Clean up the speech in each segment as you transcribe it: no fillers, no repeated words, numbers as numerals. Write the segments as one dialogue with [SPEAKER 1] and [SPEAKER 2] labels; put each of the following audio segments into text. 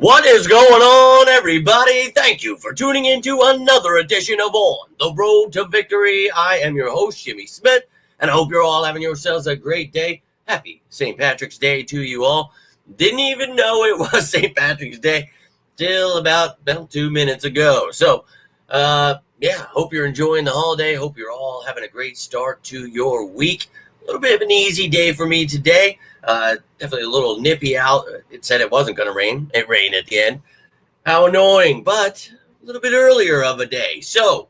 [SPEAKER 1] What is going on, everybody? Thank you for tuning in to another edition of On the Road to Victory. I am your host, Jimmy Smith, and I hope you're all having yourselves a great day. Happy St. Patrick's Day to you all. Didn't even know it was St. Patrick's Day till about 2 minutes ago. So, hope you're enjoying the holiday. Hope you're all having a great start to your week. A little bit of an easy day for me today. Definitely a little nippy out. It said it wasn't going to rain. It rained at the end. How annoying, but a little bit earlier of a day. So,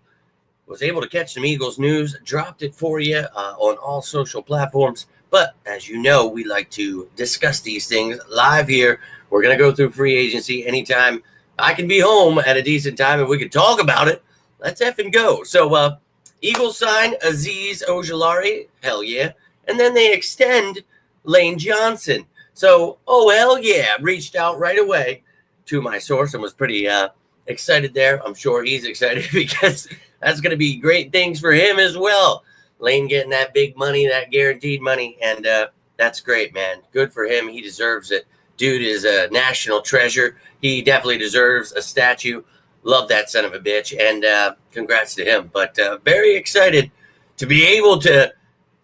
[SPEAKER 1] was able to catch some Eagles news, dropped it for you on all social platforms. But as you know, we like to discuss these things live here. We're going to go through free agency anytime I can be home at a decent time and we can talk about it. Let's effing go. So, Eagles sign Azeez Ojulari. Hell yeah. And then they extend Lane Johnson. So, oh, hell yeah. Reached out right away to my source and was pretty excited there. I'm sure he's excited because that's going to be great things for him as well. Lane getting that big money, that guaranteed money, and that's great, man. Good for him. He deserves it. Dude is a national treasure. He definitely deserves a statue. Love that son of a bitch, and congrats to him. But very excited to be able to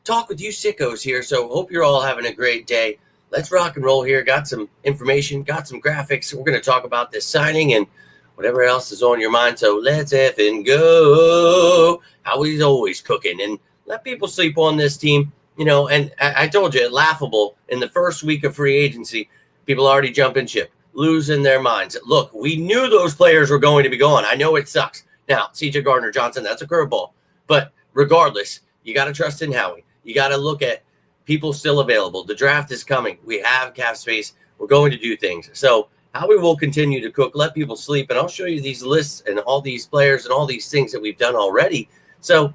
[SPEAKER 1] talk with you sickos here. So hope you're all having a great day. Let's rock and roll here. Got some information, got some graphics. We're going to talk about this signing and whatever else is on your mind. So let's effing go. How he's always cooking. And let people sleep on this team. You know, and I told you, laughable. In the first week of free agency, people already jumping ship, losing their minds. Look, we knew those players were going to be gone. I know it sucks. Now, C.J. Gardner-Johnson, that's a curveball. But regardless, you got to trust in Howie. You got to look at people still available. The draft is coming. We have cap space. We're going to do things. So Howie will continue to cook, let people sleep, and I'll show you these lists and all these players and all these things that we've done already. So,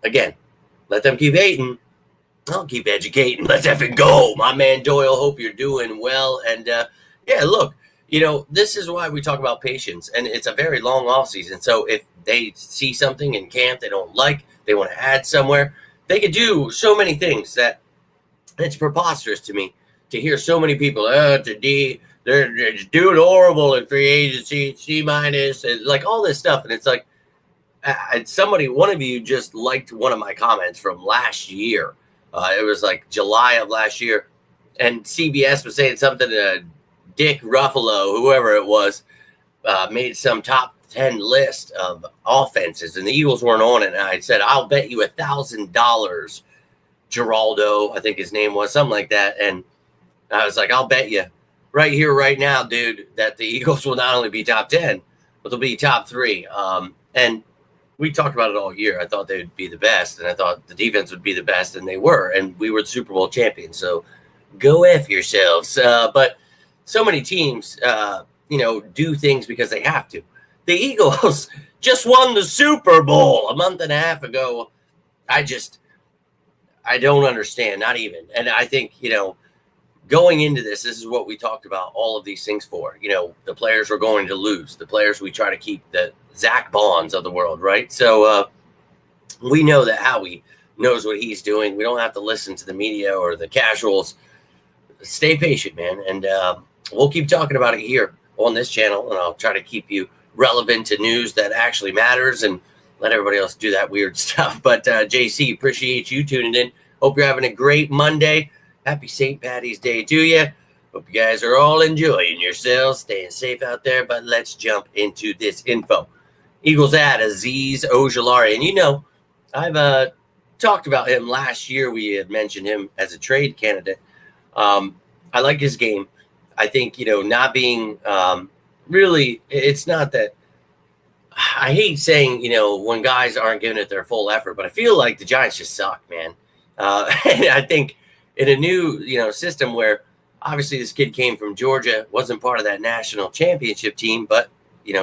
[SPEAKER 1] again, let them keep hating. I'll keep educating. Let's effing go. My man Doyle, hope you're doing well. And, look, you know, this is why we talk about patience, and it's a very long offseason. So if they see something in camp they don't like, they want to add somewhere, they could do so many things that it's preposterous to me to hear so many people, they're doing horrible in free agency, C-, and like all this stuff. And it's like, one of you just liked one of my comments from last year. It was like July of last year. And CBS was saying something to Dick Ruffalo, whoever it was, made some top 10 list of offenses, and the Eagles weren't on it. And I said, I'll bet you $1,000, Geraldo, I think his name was, something like that. And I was like, I'll bet you right here, right now, dude, that the Eagles will not only be top 10, but they'll be top 3. And we talked about it all year. I thought they would be the best, and I thought the defense would be the best, and they were. And we were the Super Bowl champions. So go F yourselves. But so many teams, do things because they have to. The Eagles just won the Super Bowl a month and a half ago. I don't understand, not even. And I think, going into this is what we talked about all of these things for. The players we're going to lose, the players we try to keep, the Zach Bonds of the world, right? So we know that Howie knows what he's doing. We don't have to listen to the media or the casuals. Stay patient, man. And we'll keep talking about it here on this channel, and I'll try to keep you relevant to news that actually matters and let everybody else do that weird stuff. But JC, appreciate you tuning in. Hope you're having a great Monday. Happy St. Patty's Day to you. Hope you guys are all enjoying yourselves, staying safe out there. But let's jump into this info. Eagles add Azeez Ojulari. And I've talked about him last year. We had mentioned him as a trade candidate. I like his game. I think, not being really, it's not that I hate saying, when guys aren't giving it their full effort, but I feel like the Giants just suck, man. And I think in a new, system where obviously this kid came from Georgia, wasn't part of that national championship team, but,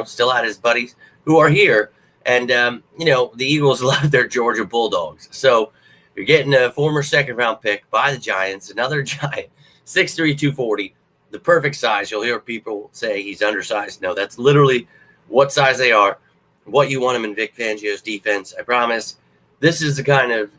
[SPEAKER 1] still had his buddies who are here. And, the Eagles love their Georgia Bulldogs. So you're getting a former second-round pick by the Giants, another Giant, 6'3", 240. The perfect size. You'll hear people say he's undersized. No, that's literally what size they are, what you want him in Vic Fangio's defense. I promise this is the kind of,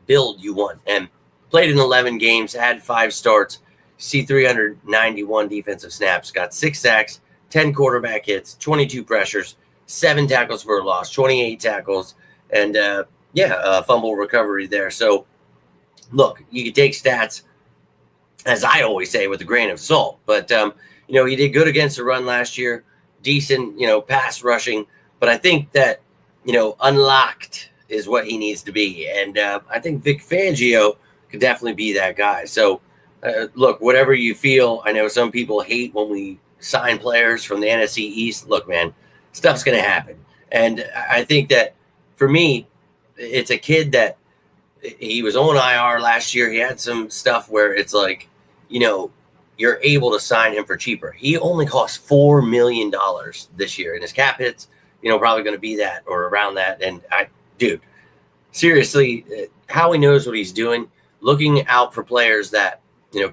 [SPEAKER 1] build you want. And played in 11 games, had 5 starts, see 391 defensive snaps, got 6 sacks, 10 quarterback hits, 22 pressures, 7 tackles for a loss, 28 tackles, and fumble recovery there. So, look, you can take stats, as I always say, with a grain of salt. But, he did good against the run last year, decent, pass rushing. But I think that, unlocked is what he needs to be. And I think Vic Fangio could definitely be that guy. So, look, whatever you feel, I know some people hate when we sign players from the NFC East. Look, man, stuff's going to happen. And I think that for me, it's a kid that he was on IR last year. He had some stuff where it's like, you're able to sign him for cheaper. He only cost $4 million this year, and his cap hits, probably going to be that or around that. And dude, seriously, how he knows what he's doing, looking out for players that,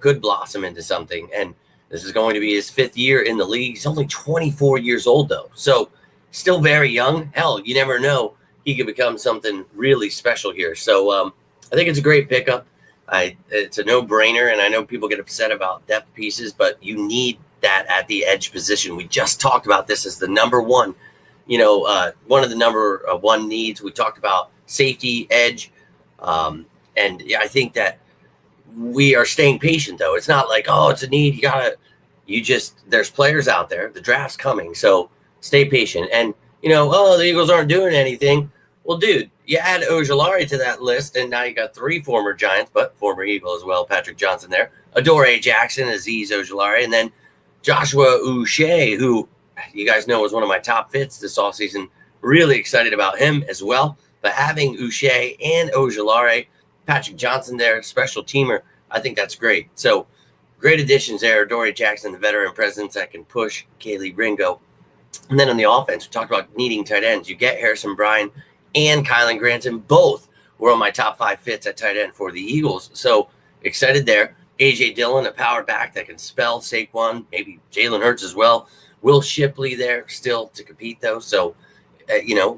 [SPEAKER 1] could blossom into something. And this is going to be his 5th year in the league. He's only 24 years old, though. So still very young. Hell, you never know. He could become something really special here. So I think it's a great pickup. It's a no-brainer, and I know people get upset about depth pieces, but you need that at the edge position. We just talked about this as the number one, one of the number one needs. We talked about safety, edge, and I think that we are staying patient, though. It's not like, oh, it's a need. There's players out there. The draft's coming, so stay patient. And, the Eagles aren't doing anything. Well, dude, you add Ojulari to that list, and now you got 3 former Giants, but former Eagle as well, Patrick Johnson there, Adoree Jackson, Azeez Ojulari, and then Joshua Uche, who you guys know was one of my top fits this offseason. Really excited about him as well. But having Uche and Ojulari, Patrick Johnson there, special teamer, I think that's great. So great additions there. Adoree Jackson, the veteran presence that can push Kaylee Ringo. And then on the offense, we talked about needing tight ends. You get Harrison Bryant and Kylan Granson. Both were on my top 5 fits at tight end for the Eagles. So excited there. A.J. Dillon, a power back that can spell Saquon, maybe Jalen Hurts as well. Will Shipley there still to compete, though. So,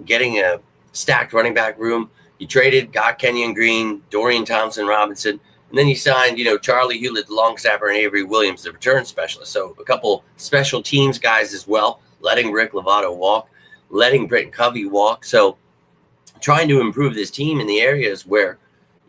[SPEAKER 1] getting a stacked running back room. You got Kenyon Green, Dorian Thompson-Robinson, and then you signed, Charlie Hewlett, the long snapper, and Avery Williams, the return specialist. So a couple special teams guys as well, letting Rick Lovato walk, letting Britton Covey walk. So trying to improve this team in the areas where,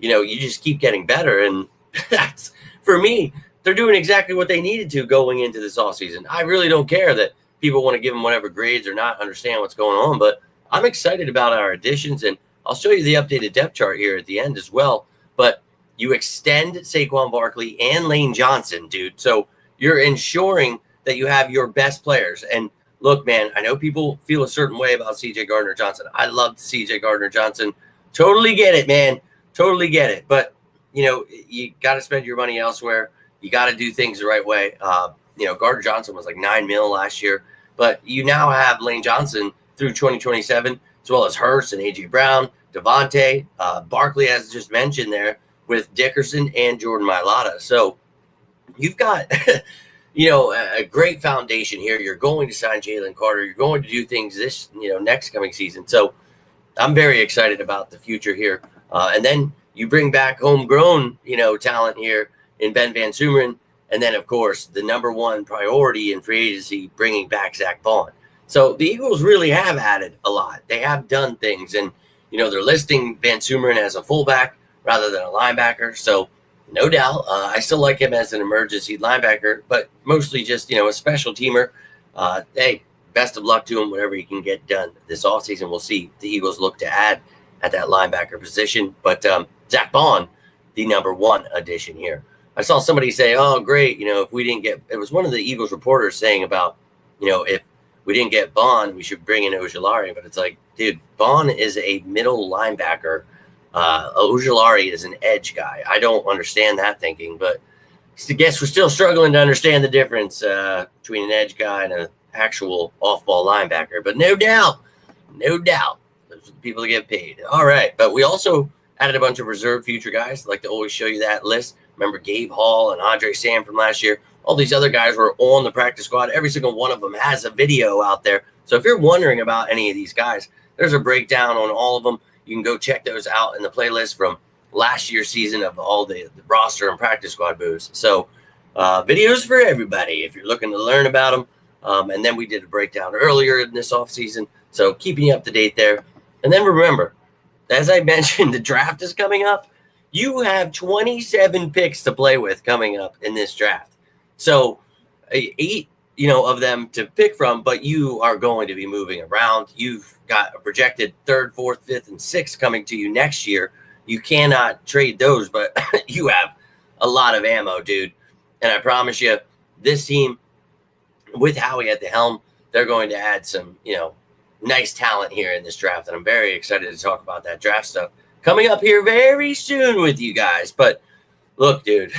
[SPEAKER 1] you just keep getting better. And that's, for me, they're doing exactly what they needed to going into this offseason. I really don't care that people want to give them whatever grades or not understand what's going on, but I'm excited about our additions, and I'll show you the updated depth chart here at the end as well. But you extend Saquon Barkley and Lane Johnson, dude. So you're ensuring that you have your best players. And look, man, I know people feel a certain way about C.J. Gardner-Johnson. I love C.J. Gardner-Johnson. Totally get it, man. Totally get it. But, you got to spend your money elsewhere. You got to do things the right way. Gardner-Johnson was like $9 million last year. But you now have Lane Johnson through 2027, as well as Hurst and A.J. Brown, Devontae, Barkley, as just mentioned there, with Dickerson and Jordan Mailata. So you've got, a great foundation here. You're going to sign Jalen Carter. You're going to do things this, next coming season. So I'm very excited about the future here. And then you bring back homegrown, talent here in Ben Van Sumeren. And then, of course, the number one priority in free agency, bringing back Zach Bond. So the Eagles really have added a lot. They have done things. And, they're listing Van Sumeren as a fullback rather than a linebacker. So no doubt, I still like him as an emergency linebacker, but mostly just, a special teamer. Hey, best of luck to him, whatever he can get done this offseason. We'll see the Eagles look to add at that linebacker position. But Zach Bond, the number one addition here. I saw somebody say, oh, great, if we didn't get – it was one of the Eagles reporters saying about, if we didn't get Bond, we should bring in Ojulari. But it's like, dude, Bond is a middle linebacker. Ojulari is an edge guy. I don't understand that thinking, but I guess we're still struggling to understand the difference between an edge guy and an actual off-ball linebacker. But no doubt, those are the people that get paid. All right, but we also added a bunch of reserve future guys. I like to always show you that list. Remember Gabe Hall and Andre Sam from last year. All these other guys were on the practice squad. Every single one of them has a video out there. So if you're wondering about any of these guys, there's a breakdown on all of them. You can go check those out in the playlist from last year's season of all the roster and practice squad moves. So videos for everybody if you're looking to learn about them. And then we did a breakdown earlier in this offseason. So keeping you up to date there. And then remember, as I mentioned, the draft is coming up. You have 27 picks to play with coming up in this draft. So 8, of them to pick from, but you are going to be moving around. You've got a projected 3rd, 4th, 5th, and 6th coming to you next year. You cannot trade those, but you have a lot of ammo, dude. And I promise you, this team, with Howie at the helm, they're going to add some, nice talent here in this draft. And I'm very excited to talk about that draft stuff coming up here very soon with you guys. But look, dude,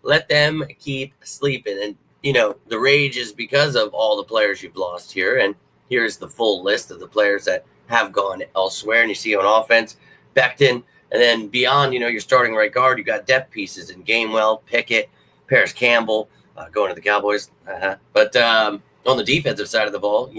[SPEAKER 1] let them keep sleeping. And, the rage is because of all the players you've lost here. And here's the full list of the players that have gone elsewhere. And you see on offense, Becton. And then beyond, your starting right guard, you got depth pieces in Gainwell, Pickett, Paris Campbell, going to the Cowboys. But on the defensive side of the ball,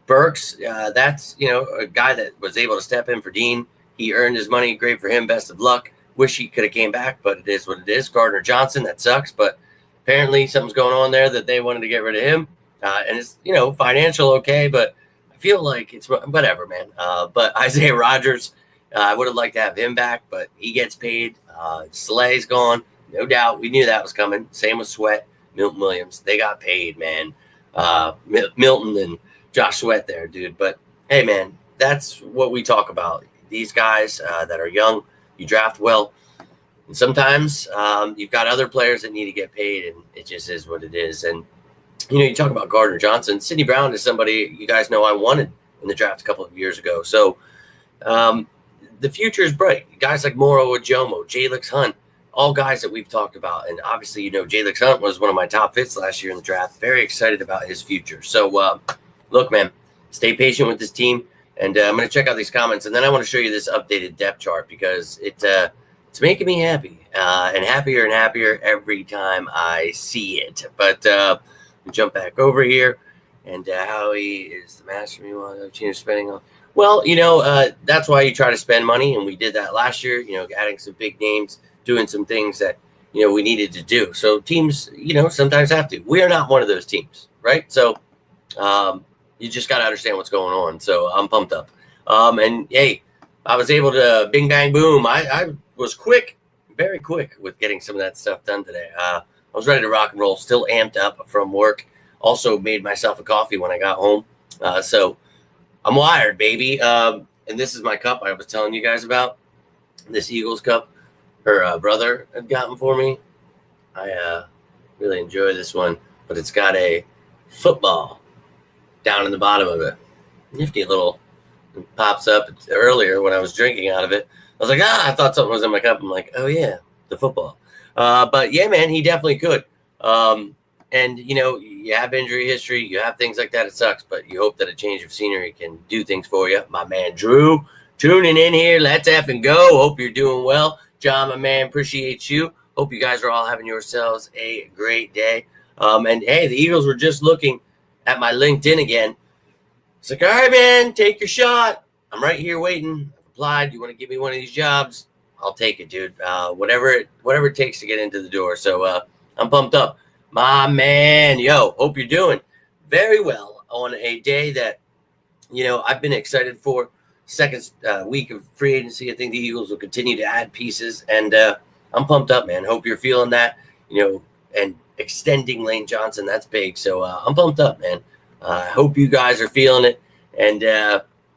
[SPEAKER 1] Burks, that's, a guy that was able to step in for Dean. He earned his money. Great for him. Best of luck. Wish he could have came back, but it is what it is. Gardner Johnson, that sucks, but apparently something's going on there that they wanted to get rid of him. And it's, financial okay, but I feel like it's whatever, man. But Isaiah Rodgers, I would have liked to have him back, but he gets paid. Slay's gone. No doubt. We knew that was coming. Same with Sweat, Milton Williams. They got paid, man. Milton and Josh Sweat there, dude. But, hey, man, that's what we talk about. These guys that are young, you draft well. And sometimes you've got other players that need to get paid, and it just is what it is. And, you talk about Gardner Johnson. Sidney Brown is somebody you guys know I wanted in the draft a couple of years ago. So the future is bright. Guys like Moro Ojomo, Jalix Hunt, all guys that we've talked about. And obviously, Jalix Hunt was one of my top fits last year in the draft. Very excited about his future. So, look, man, stay patient with this team. And I'm going to check out these comments. And then I want to show you this updated depth chart because it's making me happy and happier every time I see it. But we jump back over here. And Howie is the master we want to change spending on. Well, that's why you try to spend money. And we did that last year, adding some big names, doing some things that, we needed to do. So teams, sometimes have to. We are not one of those teams, right? So you just got to understand what's going on. So I'm pumped up. And, hey, I was able to bing, bang, boom. I was quick, very quick with getting some of that stuff done today. I was ready to rock and roll, still amped up from work. Also made myself a coffee when I got home. So I'm wired, baby. And this is my cup I was telling you guys about. This Eagles cup her brother had gotten for me. I really enjoy this one, but it's got a football down in the bottom of it. Nifty little, it pops up earlier when I was drinking out of it. I was like, I thought something was in my cup. I'm like, oh yeah, the football. But yeah, man, he definitely could. And, you have injury history, you have things like that. It sucks, but you hope that a change of scenery can do things for you. My man, Drew, tuning in here. Let's effing go. Hope you're doing well. John, my man, appreciate you. Hope you guys are all having yourselves a great day. And, hey, the Eagles were just looking at my LinkedIn again. It's like, all right, man, take your shot. I'm right here waiting. I've applied. You want to give me one of these jobs? I'll take it, dude. Whatever it takes to get into the door. So I'm pumped up. My man, hope you're doing very well on a day that, I've been excited for. Second week of free agency. I think the Eagles will continue to add pieces, and I'm pumped up, man. Hope you're feeling that, and extending Lane Johnson, that's big. So I'm pumped up, man. I hope you guys are feeling it, and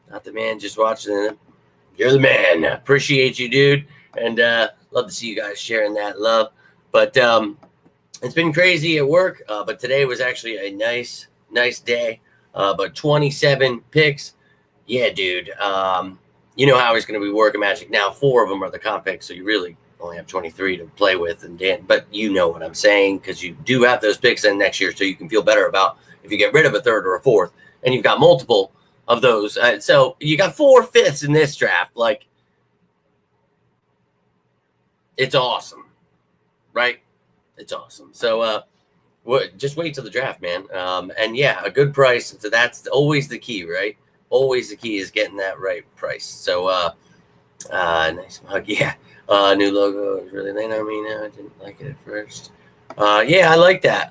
[SPEAKER 1] not the man just watching it. You're the man. Appreciate you, dude, and love to see you guys sharing that love. But it's been crazy at work, but today was actually a nice day. But 27 picks. Yeah, dude. You know how he's going to be working Magic. Now, 4 of them are the comp picks, so you really only have 23 to play with. But you know what I'm saying, because you do have those picks in next year, so you can feel better about if you get rid of a 3rd or a 4th, and you've got multiple of those. So you got 4 5ths in this draft. Like, it's awesome, right? It's awesome. So just wait till the draft, man. And yeah, a good price. So that's always the key, right? Always the key is getting that right price. So nice mug. Yeah. New logo is really late on me now. I didn't like it at first. Yeah, I like that.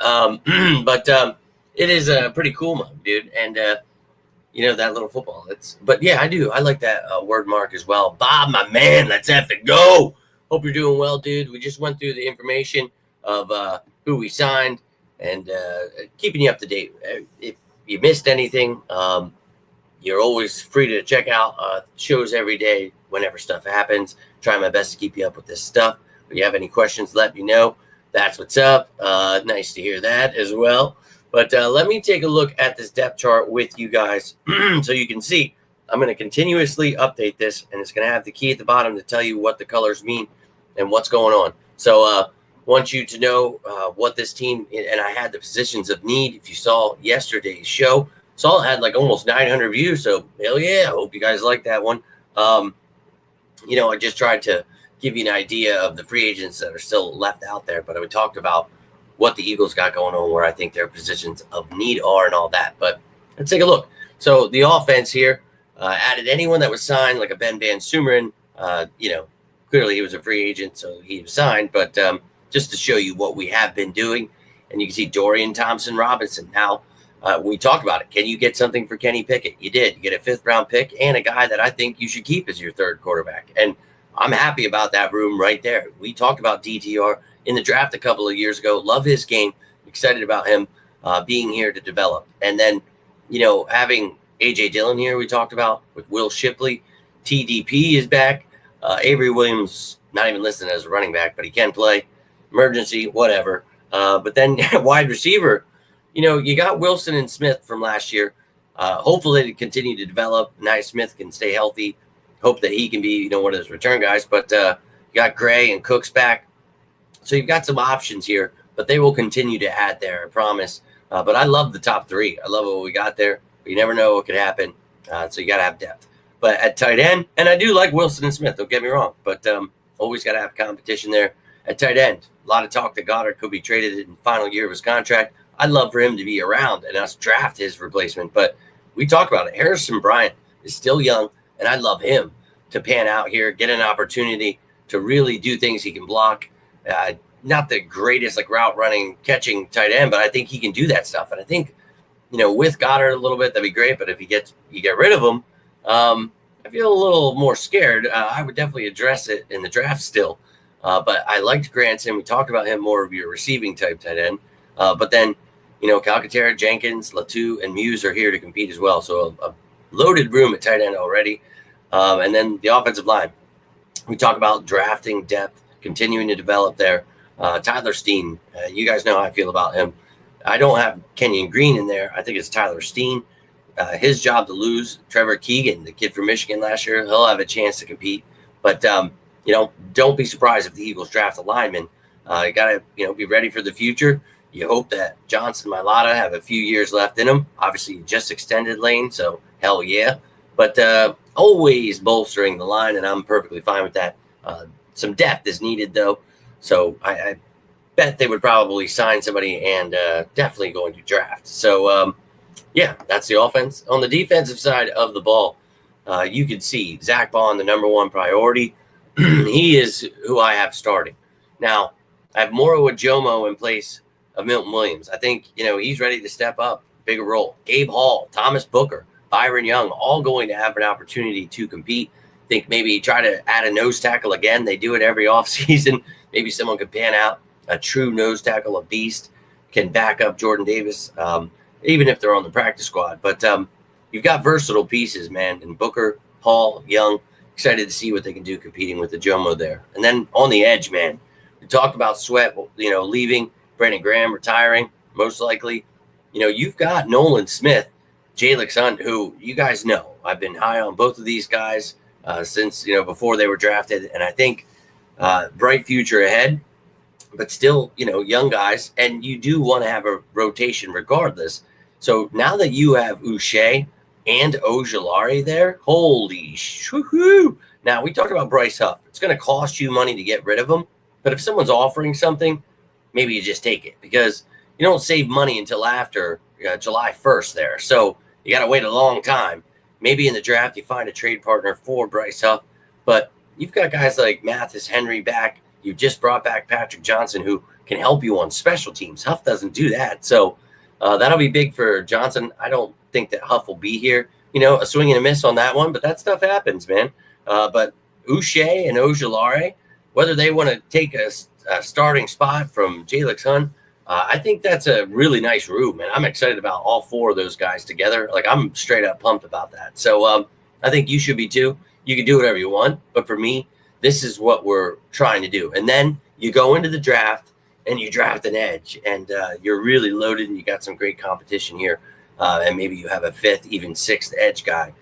[SPEAKER 1] But It is a pretty cool mug, dude. And that little football. But yeah, I do. I like that word mark as well. Bob, my man, let's have to go. Hope you're doing well, dude. We just went through the information of who we signed and keeping you up to date. If you missed anything, you're always free to check out shows every day whenever stuff happens. Try my best to keep you up with this stuff. If you have any questions, let me know. That's what's up. Nice to hear that as well. But let me take a look at this depth chart with you guys so you can see. I'm going to continuously update this, and it's going to have the key at the bottom to tell you what the colors mean and what's going on. So want you to know what this team, and I had the positions of need. If you saw yesterday's show, saw it had like almost 900 views. So hell yeah, I hope you guys like that one. I just tried to give you an idea of the free agents that are still left out there, but we talked about what the Eagles got going on, where I think their positions of need are and all that. But let's take a look. So the offense here added anyone that was signed, like a Ben Van Sumeren. Clearly he was a free agent, so he was signed. But just to show you what we have been doing, and you can see Dorian Thompson-Robinson. Now, we talked about it. Can you get something for Kenny Pickett? You did. You get a fifth-round pick and a guy that I think you should keep as your third quarterback. And I'm happy about that room right there. We talked about DTR in the draft a couple of years ago. Love his game. Excited about him being here to develop. And then, having A.J. Dillon here we talked about with Will Shipley. TDP is back. Avery Williams, not even listed as a running back, but he can play. Emergency, whatever. But then wide receiver, you got Wilson and Smith from last year. Hopefully they continue to develop. Nice Smith can stay healthy. Hope that he can be, one of those return guys. But you got Gray and Cooks back. So you've got some options here, but they will continue to add there, I promise. But I love the top three. I love what we got there. But you never know what could happen. So you got to have depth. But at tight end, and I do like Wilson and Smith, don't get me wrong. But always got to have competition there. At tight end, a lot of talk that Goddard could be traded in the final year of his contract. I'd love for him to be around and us draft his replacement. But we talked about it. Harrison Bryant is still young, and I'd love him to pan out here, get an opportunity to really do things he can block. Not the greatest route running, catching tight end, but I think he can do that stuff. And I think, with Goddard a little bit, that'd be great. But if you get rid of him, I feel a little more scared. I would definitely address it in the draft still. But I liked Granson. We talked about him more of your receiving type tight end. But then, Calcaterra, Jenkins, Latu, and Muse are here to compete as well. So a loaded room at tight end already. And then the offensive line. We talk about drafting depth, continuing to develop there. Tyler Steen, you guys know how I feel about him. I don't have Kenyon Green in there. I think it's Tyler Steen. His job to lose. Trevor Keegan, the kid from Michigan last year, he'll have a chance to compete. But, don't be surprised if the Eagles draft a lineman. You got to, be ready for the future. You hope that Johnson, Mailata have a few years left in them. Obviously, just extended Lane, so hell yeah. But always bolstering the line, and I'm perfectly fine with that. Some depth is needed, though. So I bet they would probably sign somebody and definitely going to draft. So, that's the offense. On the defensive side of the ball, you can see Zach Bond, the number one priority. He is who I have starting. Now, I have Moro Ajomo in place of Milton Williams. I think, he's ready to step up, bigger role. Gabe Hall, Thomas Booker, Byron Young, all going to have an opportunity to compete. Think maybe try to add a nose tackle again. They do it every offseason. Maybe someone could pan out a true nose tackle, a beast, can back up Jordan Davis, even if they're on the practice squad. But you've got versatile pieces, man. And Booker, Hall, Young, excited to see what they can do competing with the Jomo there. And then on the edge, man, we talked about Sweat, leaving, Brandon Graham retiring, most likely. You've got Nolan Smith, Jalen Hunt, who you guys know. I've been high on both of these guys since, before they were drafted. And I think bright future ahead, but still, young guys. And you do want to have a rotation regardless. So now that you have Uche and Ojulari there, holy shoo-hoo. Now, we talked about Bryce Huff. It's going to cost you money to get rid of him. But if someone's offering something, maybe you just take it because you don't save money until after July 1st there. So you got to wait a long time. Maybe in the draft you find a trade partner for Bryce Huff. But you've got guys like Mathis Henry back. You just brought back Patrick Johnson, who can help you on special teams. Huff doesn't do that. So That'll be big for Johnson. I don't think that Huff will be here. A swing and a miss on that one, but that stuff happens, man. But Uche and Ojulari, whether they want to take a starting spot from Jalix Hunt, I think that's a really nice room, and I'm excited about all four of those guys together. Like, I'm straight up pumped about that. So I think you should be too. You can do whatever you want, but for me, this is what we're trying to do. And then you go into the draft and you draft an edge, and you're really loaded, and you got some great competition here. And maybe you have a fifth, even sixth edge guy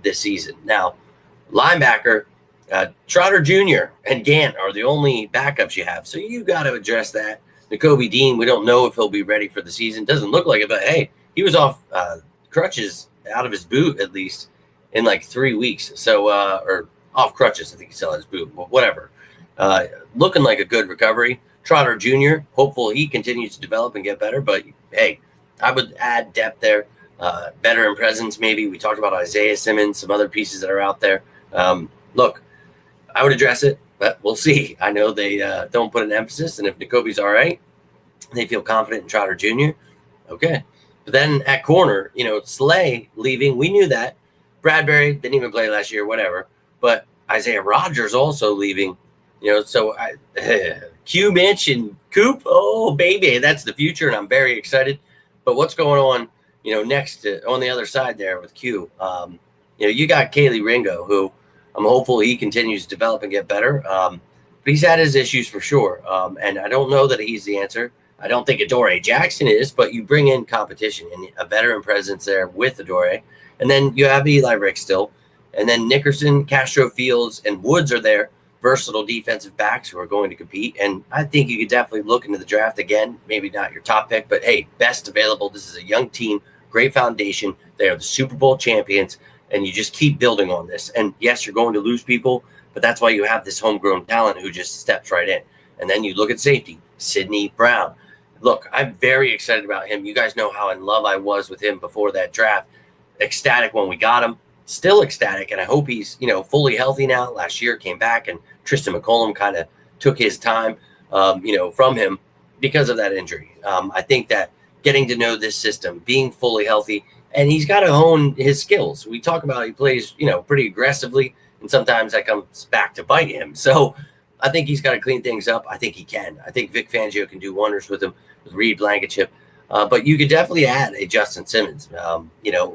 [SPEAKER 1] this season. Now, linebacker, Trotter Jr. and Gant are the only backups you have. So you got to address that. Nakobe Dean, we don't know if he'll be ready for the season. Doesn't look like it, but hey, he was off crutches, out of his boot at least, in like 3 weeks. So, or off crutches, I think he still has his boot, but whatever. Looking like a good recovery. Trotter Jr., hopeful he continues to develop and get better, but hey, I would add depth there. Veteran presence, maybe. We talked about Isaiah Simmons, some other pieces that are out there. Look, I would address it, but we'll see. I know they don't put an emphasis, and if Nakobe's all right, they feel confident in Trotter Jr., okay. But then at corner, Slay leaving, we knew that. Bradbury didn't even play last year, whatever. But Isaiah Rogers also leaving, so Q, Mitch, and Coop, oh, baby, that's the future, and I'm very excited. But what's going on, next on the other side there with Q? You got Kaylee Ringo, who I'm hopeful he continues to develop and get better. But he's had his issues for sure. And I don't know that he's the answer. I don't think Adoree Jackson is, but you bring in competition and a veteran presence there with Adoree. And then you have Eli Rick still. And then Nickerson, Castro Fields, and Woods are there. Versatile defensive backs who are going to compete. And I think you could definitely look into the draft again. Maybe not your top pick, but hey, best available. This is a young team, great foundation. They are the Super Bowl champions, and you just keep building on this. And yes, you're going to lose people, but that's why you have this homegrown talent who just steps right in. And then you look at safety, Sidney Brown. Look, I'm very excited about him. You guys know how in love I was with him before that draft. Ecstatic when we got him. Still ecstatic, and I hope he's, fully healthy now. Last year came back, and Tristan McCollum kind of took his time, from him because of that injury. I think that getting to know this system, being fully healthy, and he's got to hone his skills. We talk about he plays, pretty aggressively, and sometimes that comes back to bite him. So I think he's got to clean things up. I think he can. I think Vic Fangio can do wonders with him, with Reed Blankenship. But you could definitely add a Justin Simmons,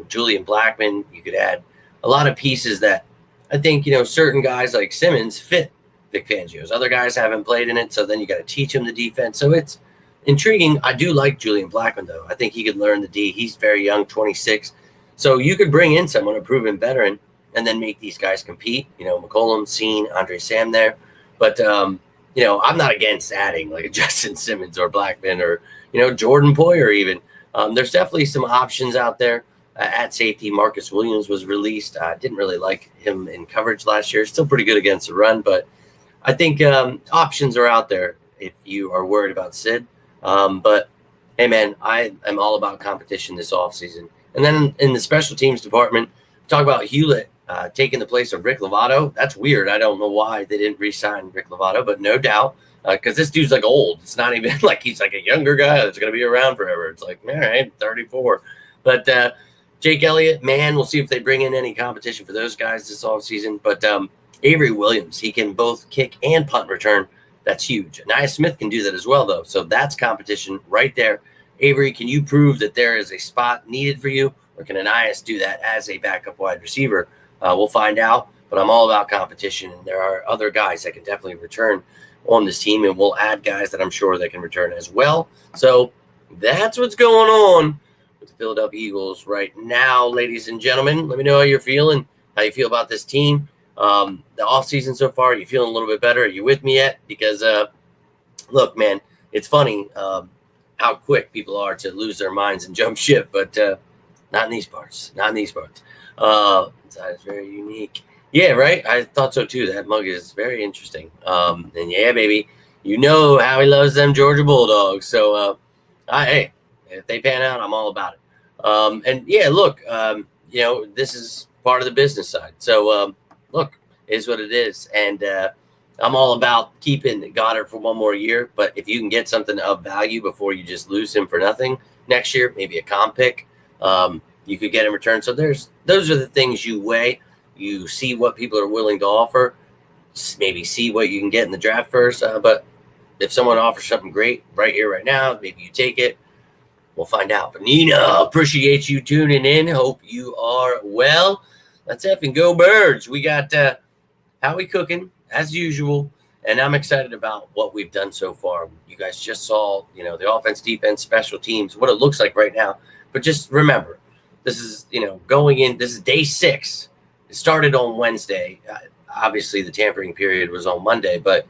[SPEAKER 1] Julian Blackman. You could add a lot of pieces that I think, certain guys like Simmons fit Vic Fangio's. Other guys haven't played in it, so then you got to teach him the defense. So it's intriguing. I do like Julian Blackman, though. I think he could learn the D. He's very young, 26. So you could bring in someone, a proven veteran, and then make these guys compete. McCollum, Seen, Andre Sam there. But, I'm not against adding like a Justin Simmons or Blackman or, Jordan Poyer even. There's definitely some options out there. At safety, Marcus Williams was released. I didn't really like him in coverage last year. Still pretty good against the run, but I think options are out there if you are worried about Sid. But, hey, man, I am all about competition this offseason. And then in the special teams department, talk about Hewlett taking the place of Rick Lovato. That's weird. I don't know why they didn't re-sign Rick Lovato, but no doubt, because this dude's like old. It's not even like he's like a younger guy that's going to be around forever. It's like, all right, 34. But Jake Elliott, man, we'll see if they bring in any competition for those guys this offseason. But Avery Williams, he can both kick and punt return. That's huge. Nia Smith can do that as well, though. So that's competition right there. Avery, can you prove that there is a spot needed for you, or can Anias do that as a backup wide receiver? We'll find out, but I'm all about competition, and there are other guys that can definitely return on this team, and we'll add guys that I'm sure they can return as well. So that's what's going on with the Philadelphia Eagles right now, ladies and gentlemen. Let me know how you're feeling, how you feel about this team. The offseason so far, are you feeling a little bit better? Are you with me yet? Because, look, man, it's funny how quick people are to lose their minds and jump ship, but not in these parts. Not in these parts. It's very unique. Yeah, right? I thought so, too. That mug is very interesting. And, yeah, baby, you know how he loves them Georgia Bulldogs. So, hey, if they pan out, I'm all about it. And, yeah, look, this is part of the business side. So, look, it is what it is. And I'm all about keeping Goddard for one more year. But if you can get something of value before you just lose him for nothing, next year, maybe a comp pick. You could get in return. So those are the things you weigh. You see what people are willing to offer, maybe see what you can get in the draft first. But if someone offers something great right here, right now, maybe you take it. We'll find out. But Nina, appreciate you tuning in. Hope you are well. Let's effing go Birds. We got Howie cooking as usual, and I'm excited about what we've done so far. You guys just saw, the offense, defense, special teams, what it looks like right now. But just remember, this is, this is day 6. It started on Wednesday. Obviously, the tampering period was on Monday, but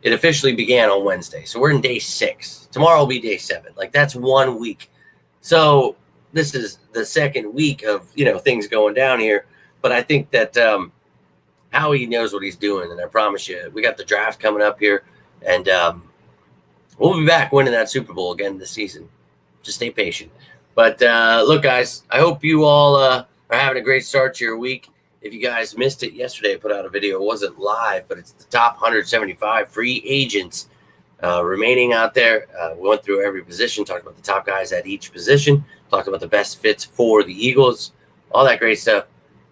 [SPEAKER 1] it officially began on Wednesday. So we're in day 6. Tomorrow will be day 7. Like, that's 1 week. So this is the second week of, things going down here. But I think that Howie knows what he's doing. And I promise you, we got the draft coming up here. And we'll be back winning that Super Bowl again this season. Just stay patient. But look, guys, I hope you all are having a great start to your week. If you guys missed it yesterday, I put out a video. It wasn't live, but it's the top 175 free agents remaining out there. We went through every position, talked about the top guys at each position, talked about the best fits for the Eagles, all that great stuff.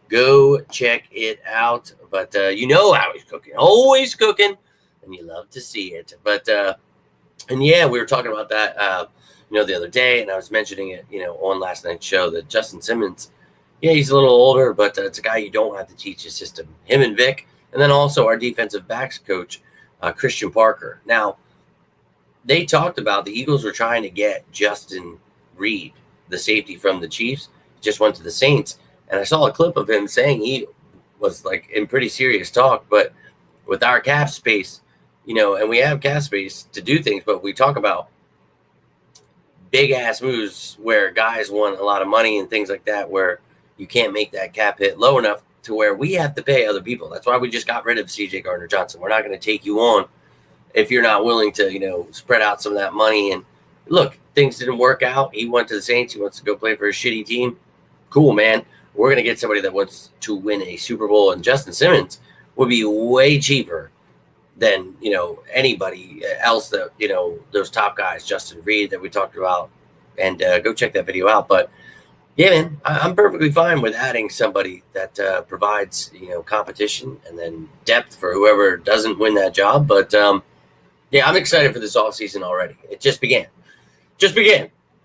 [SPEAKER 1] Go check it out. But how he's cooking. Always cooking, and you love to see it. But, we were talking about that, the other day, and I was mentioning it, on last night's show that Justin Simmons, he's a little older, but it's a guy you don't have to teach his system. Him and Vic, and then also our defensive backs coach, Christian Parker. Now, they talked about the Eagles were trying to get Justin Reed, the safety from the Chiefs, just went to the Saints. And I saw a clip of him saying he was like in pretty serious talk, but with our cap space, and we have cap space to do things, but we talk about big ass moves where guys want a lot of money and things like that, where you can't make that cap hit low enough to where we have to pay other people. That's why we just got rid of CJ Gardner-Johnson. We're not going to take you on if you're not willing to, spread out some of that money. And look, things didn't work out. He went to the Saints. He wants to go play for a shitty team. Cool, man. We're going to get somebody that wants to win a Super Bowl. And Justin Simmons would be way cheaper than, anybody else that, those top guys, Justin Reed that we talked about. And go check that video out. But yeah, man, I'm perfectly fine with adding somebody that provides, competition and then depth for whoever doesn't win that job. But, I'm excited for this offseason already. It just began.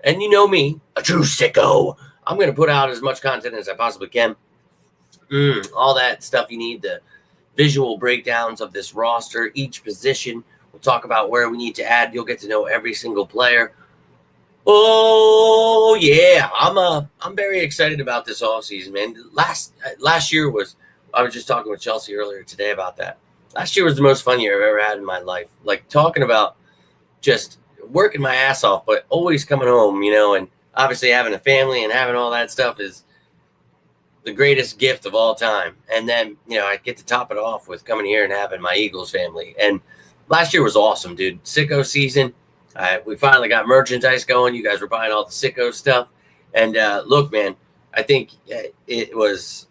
[SPEAKER 1] And you know me, a true sicko. I'm going to put out as much content as I possibly can. All that stuff you need, the visual breakdowns of this roster, each position. We'll talk about where we need to add. You'll get to know every single player. Oh yeah, I'm very excited about this offseason, man. Last year was, I was just talking with Chelsea earlier today about that. Last year was the most fun year I've ever had in my life. Like, talking about just working my ass off, but always coming home, and obviously having a family and having all that stuff is the greatest gift of all time. And then, I get to top it off with coming here and having my Eagles family. And last year was awesome, dude. Sicko season. We finally got merchandise going. You guys were buying all the Sicko stuff. And look, man, I think it was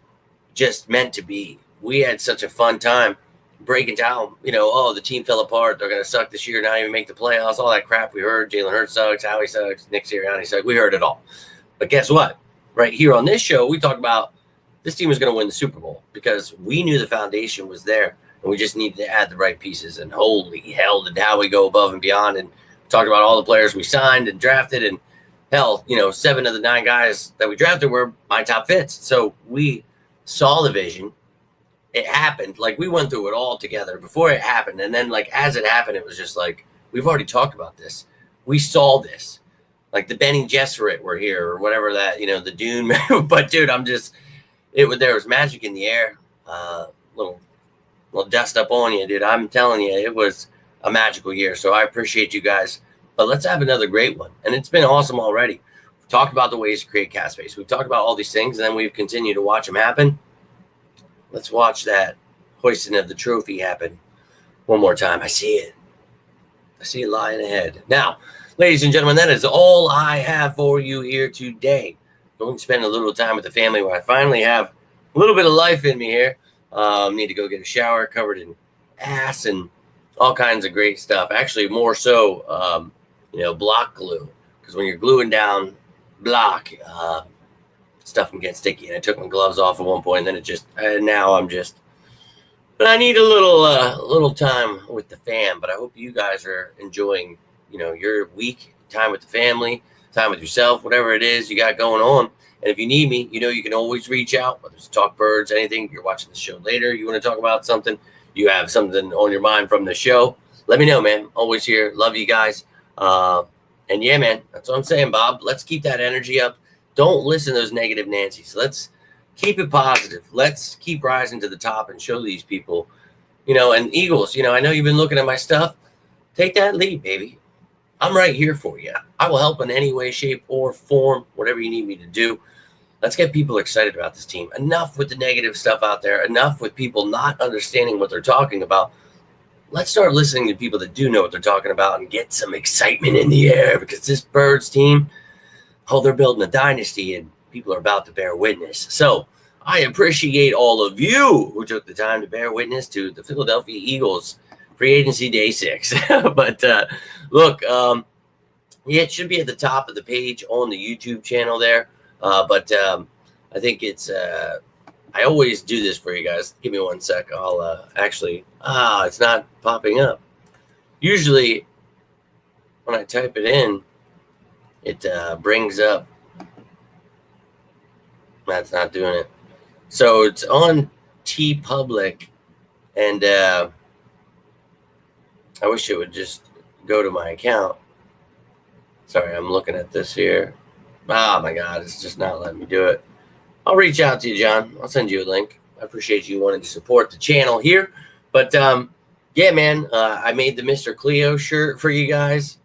[SPEAKER 1] just meant to be. We had such a fun time breaking down, the team fell apart. They're going to suck this year, not even make the playoffs, all that crap we heard. Jalen Hurts sucks, Howie sucks, Nick Sirianni sucks. We heard it all. But guess what? Right here on this show, we talk about this team was going to win the Super Bowl because we knew the foundation was there, and we just needed to add the right pieces. And holy hell, did Howie go above and beyond, and talked about all the players we signed and drafted, and hell, 7 of the 9 guys that we drafted were my top fits. So we saw the vision. It happened. Like, we went through it all together before it happened. And then, like, as it happened, it was just like, we've already talked about this. We saw this. Like, the Benny Gesserit were here, or whatever that, the Dune. But, dude, there was magic in the air. Little dust up on you, dude. I'm telling you, it was a magical year. So I appreciate you guys. But let's have another great one. And it's been awesome already. We've talked about the ways to create cap space. We've talked about all these things, and then we've continued to watch them happen. Let's watch that hoisting of the trophy happen one more time. I see it. I see it lying ahead. Now, ladies and gentlemen, that is all I have for you here today. Going to spend a little time with the family where I finally have a little bit of life in me here. Need to go get a shower covered in ass and all kinds of great stuff. Actually, more so, block glue, because when you're gluing down block, stuff can get sticky. And I took my gloves off at one point, and then it just, now I'm just, but I need a little time with the fam. But I hope you guys are enjoying, your week, time with the family, time with yourself, whatever it is you got going on. And if you need me, you can always reach out, whether it's talk birds, anything. If you're watching the show later, you want to talk about something, you have something on your mind from the show, let me know, man. Always here. Love you guys. And yeah, man, that's what I'm saying, Bob. Let's keep that energy up. Don't listen to those negative Nancy's. Let's keep it positive. Let's keep rising to the top and show these people, and Eagles, I know you've been looking at my stuff. Take that lead, baby. I'm right here for you. I will help in any way, shape, or form, whatever you need me to do. Let's get people excited about this team. Enough with the negative stuff out there. Enough with people not understanding what they're talking about. Let's start listening to people that do know what they're talking about and get some excitement in the air, because this Birds team, they're building a dynasty and people are about to bear witness. So I appreciate all of you who took the time to bear witness to the Philadelphia Eagles free agency day 6. But look, it should be at the top of the page on the YouTube channel there. But I think it's, I always do this for you guys. Give me 1 sec. I'll actually, it's not popping up. Usually when I type it in, it brings up, that's not doing it. So it's on TeePublic, and I wish it would just go to my account. Sorry, I'm looking at this here. Oh my God, it's just not letting me do it. I'll reach out to you, John. I'll send you a link. I appreciate you wanting to support the channel here. But yeah, man, I made the Mr. Cleo shirt for you guys.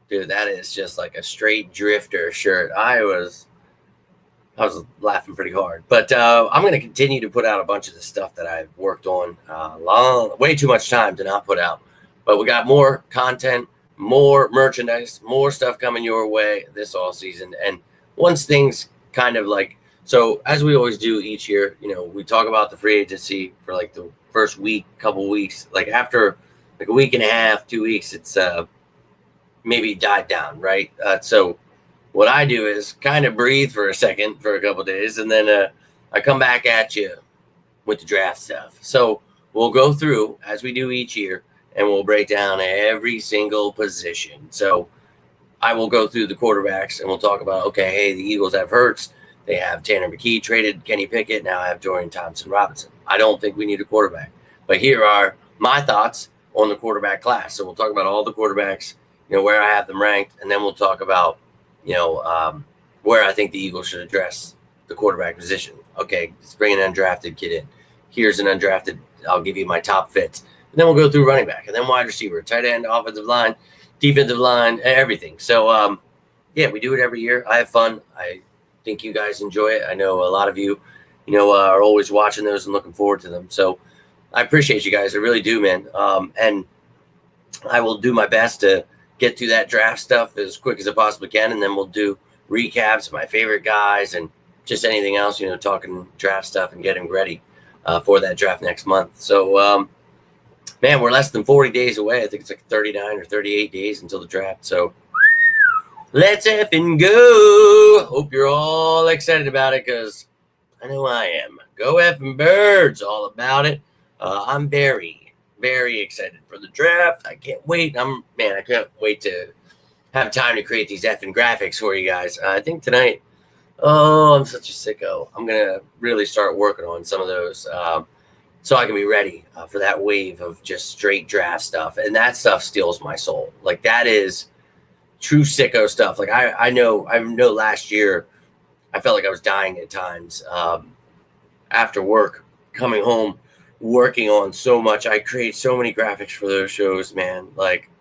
[SPEAKER 1] Dude, that is just like a straight drifter shirt. I was laughing pretty hard. But I'm going to continue to put out a bunch of the stuff that I've worked on way too much time to not put out. But we got more content, more merchandise, more stuff coming your way this all season. And once things kind of like, so as we always do each year, we talk about the free agency for like the first week, couple weeks, like after like a week and a half, 2 weeks, it's maybe died down, right? So what I do is kind of breathe for a second for a couple of days, and then I come back at you with the draft stuff. So we'll go through as we do each year, and we'll break down every single position. So I will go through the quarterbacks, and we'll talk about, okay, hey, the Eagles have Hurts. They have Tanner McKee, traded Kenny Pickett. Now I have Dorian Thompson-Robinson. I don't think we need a quarterback. But here are my thoughts on the quarterback class. So we'll talk about all the quarterbacks, where I have them ranked, and then we'll talk about, where I think the Eagles should address the quarterback position. Okay, let's bring an undrafted kid in. Here's an undrafted. I'll give you my top fits. And then we'll go through running back, and then wide receiver, tight end, offensive line, defensive line, everything. So, yeah, we do it every year. I have fun. I think you guys enjoy it. I know a lot of you, are always watching those and looking forward to them. So I appreciate you guys. I really do, man. And I will do my best to get through that draft stuff as quick as I possibly can, and then we'll do recaps of my favorite guys and just anything else, talking draft stuff and getting ready for that draft next month. So, man, we're less than 40 days away. I think it's like 39 or 38 days until the draft. So let's effing go. Hope you're all excited about it, because I know I am. Go effing Birds, all about it. I'm very, very excited for the draft. I can't wait. I can't wait to have time to create these effing graphics for you guys. I think tonight, I'm such a sicko. I'm going to really start working on some of those so I can be ready for that wave of just straight draft stuff. And that stuff steals my soul. Like, that is true sicko stuff. Like, I know last year I felt like I was dying at times after work, coming home, working on so much. I create so many graphics for those shows, man. Like,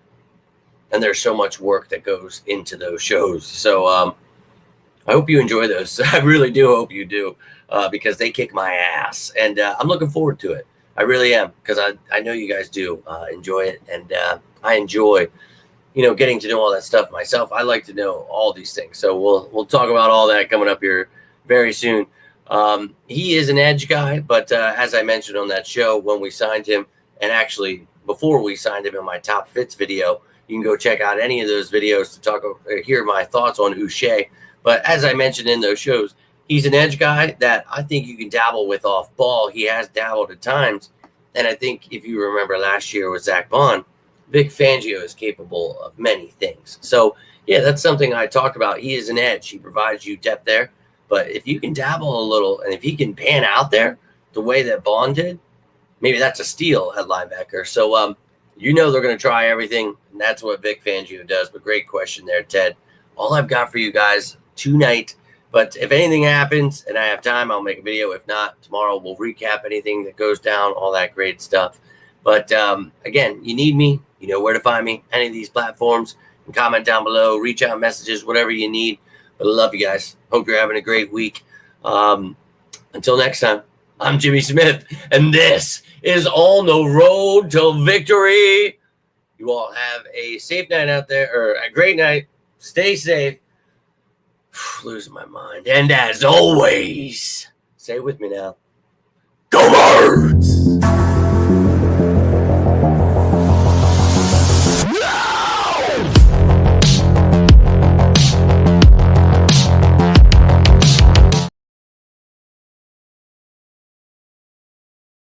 [SPEAKER 1] and there's so much work that goes into those shows. So I hope you enjoy those. I really do hope you do, because they kick my ass, and I'm looking forward to it. I really am, because I know you guys do enjoy it, and I enjoy, getting to know all that stuff myself. I like to know all these things. So we'll talk about all that coming up here very soon. He is an edge guy, but as I mentioned on that show when we signed him, and actually before we signed him in my top fits video, You can go check out any of those videos to talk or hear my thoughts on Uche. But as I mentioned in those shows, he's an edge guy that I think you can dabble with off ball. He has dabbled at times. And I think if you remember last year with Zach Bond, Vic Fangio is capable of many things. So, yeah, that's something I talk about. He is an edge. He provides you depth there. But if you can dabble a little and if he can pan out there the way that Bond did, maybe that's a steal at linebacker. So, you know they're going to try everything, and that's what Vic Fangio does. But great question there, Ted. All I've got for you guys tonight. But if anything happens and I have time, I'll make a video. If not, tomorrow we'll recap anything that goes down, all that great stuff. But again, you need me. You know where to find me. Any of these platforms. And comment down below. Reach out messages, whatever you need. But I love you guys. Hope you're having a great week. Until next time, I'm Jimmy Smith, and this is On the Road to Victory. You all have a safe night out there, or a great night. Stay safe. Losing my mind. And as always, say it with me now. Go Birds!